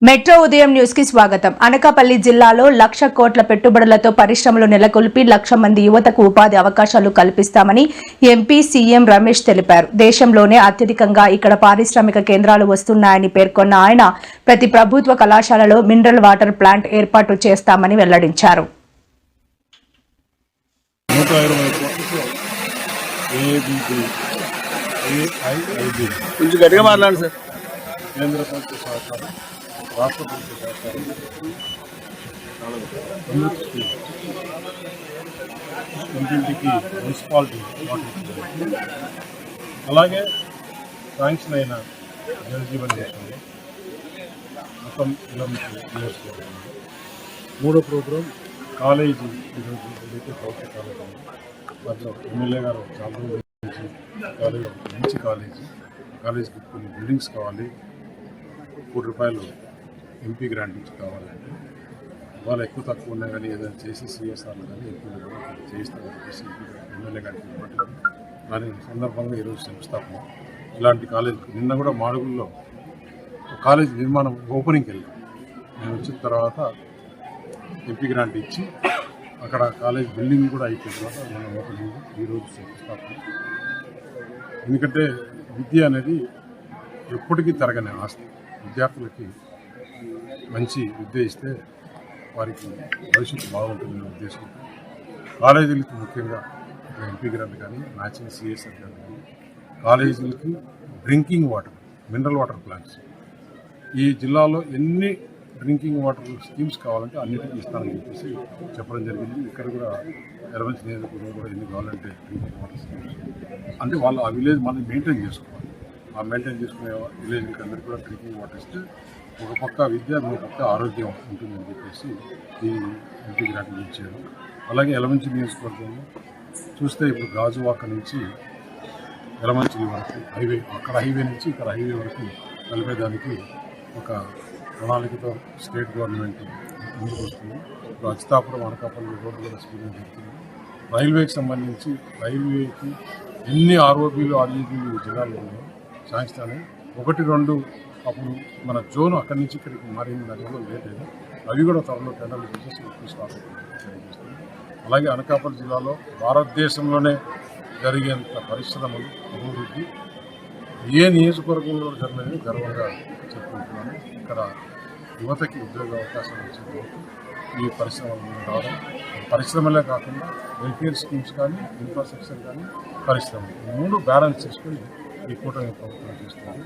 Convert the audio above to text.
Metro ఉదయం news కి స్వాగతం. అనకాపల్లి జిల్లాలో 1,00,000 కోట్ల పెట్టుబడులతో పరిశ్రమలు నెలకొల్పి 1,00,000 మంది యువతకు ఉపాధి అవకాశాలు కల్పిస్తామని ఎంపీ సీఎం రమేష్ తెలిపారు. దేశంలోనే అత్యధికంగా ఇక్కడ పారిశ్రామిక కేంద్రాలు వస్తున్నాయని పేర్కొన్న ఆయన ప్రతి ప్రభుత్వ కళాశాలలో మినరల్ వాటర్ ప్లాంట్ ఏర్పాటు చేస్తామని వెల్లడించారు. రాష్ట్ర ప్రభుత్వ సహకారం ఇంటింటికి మున్సిపాలిటీ వాటర్ అలాగే శాంక్షన్ అయిన జలజీవన్ మిషన్ మొత్తం నియోజకవర్గం. మూడో ప్రోగ్రాం కాలేజీ ఈరోజు ఏదైతే ప్రభుత్వ కాలేజీ మధ్య ఎమ్మెల్యే గారు చాలా రోజుల నుంచి కాలేజీ మంచి కాలేజీకి కొన్ని బిల్డింగ్స్ కావాలి, ₹1 ఎంపీ గ్రాంట్ నుంచి కావాలంటే వాళ్ళు ఎక్కువ తక్కువ ఉన్నా కానీ ఏదైనా చేసి సిఎస్ఆర్లు కానీ ఎంపీలు కూడా చేయిస్తామని చెప్పేసి ఎమ్మెల్యే గారికి ఇవ్వబట్టి దాని సందర్భంగా ఈరోజు శంకుస్థాపన. ఇలాంటి కాలేజీ నిన్న కూడా మాడుగుల్లో కాలేజ్ నిర్మాణం ఓపెనింగ్కి వెళ్ళాం. నేను వచ్చిన తర్వాత ఎంపీ గ్రాంట్ ఇచ్చి అక్కడ కాలేజ్ బిల్డింగ్ కూడా అయిపోయిన తర్వాత మనం ఓపెనింగ్ ఈరోజు శంకుస్థాపన. ఎందుకంటే విద్య అనేది ఎప్పటికీ తరగని ఆస్తి. విద్యార్థులకి మంచి విద్య ఇస్తే వారికి భవిష్యత్తు బాగుంటుందనే ఉద్దేశం కాలేజీలకి ముఖ్యంగా ఎంపీ గ్రాంట్ కానీ మ్యాచింగ్ సిఎస్ఆర్ గ్రాంట్ కానీ కాలేజీలకి drinking water mineral water plants ఈ జిల్లాలో ఎన్ని డ్రింకింగ్ వాటర్ స్కీమ్స్ కావాలంటే అన్నిటికీ ఇస్తానని చెప్పేసి చెప్పడం జరిగింది. ఇక్కడ కూడా ఎర్రమంచి నియోజకవర్గంలో కూడా ఎన్ని కావాలంటే డ్రింకింగ్ వాటర్ స్కీమ్స్ అంటే వాళ్ళు ఆ విలేజ్ మనం మెయింటైన్ చేసుకోవాలి. ఆ మెయింటైన్ చేసుకునే విలేజ్కి అందరికీ కూడా డ్రింకింగ్ వాటర్ ఇస్తే ఒక పక్క విద్య ఒక పక్క ఆరోగ్యం ఉంటుందని చెప్పేసి ఈ ఎంపీ గ్రాంట్ ఇచ్చారు. అలాగే ఎలమంచి నియోజకవర్గంలో చూస్తే ఇప్పుడు గాజువాక నుంచి ఎలమంచి వరకు హైవే, అక్కడ హైవే నుంచి ఇక్కడ హైవే వరకు కలిపేదానికి ఒక ప్రణాళికతో స్టేట్ గవర్నమెంట్ ముందుకు వస్తుంది. ఇప్పుడు అచితాపురం అనకాపల్లి రోడ్డు కూడా స్పీడ్గా జరుగుతుంది. రైల్వేకి సంబంధించి రైల్వేకి ఎన్ని ఆర్ఓబీలు ఆర్ఈబీలు జిల్లాలో ఉన్నాయో శాంక్షన్ అని 1-2 అప్పుడు మన జోన్ అక్కడి నుంచి ఇక్కడికి మారింది. దానివల్ల లేట్ అయింది. అవి కూడా త్వరలో టెండర్లు చేసేసి తెలియజేస్తుంది. అలాగే అనకాపల్లి జిల్లాలో భారతదేశంలోనే జరిగేంత పరిశ్రమలు అభివృద్ధి ఏ నియోజకవర్గంలో జరిగినది గర్వంగా చెప్పుకుంటున్నాను. ఇక్కడ యువతకి ఉద్యోగ అవకాశాలు వచ్చే ఈ పరిశ్రమలు రావడం, పరిశ్రమలే కాకుండా వెల్ఫేర్ స్కీమ్స్ కానీ ఇన్ఫ్రాస్ట్రక్చర్ కానీ పరిశ్రమలు 3 బ్యాలెన్స్ చేసుకొని ఈ కూటమి ప్రభుత్వం చేస్తున్నారు.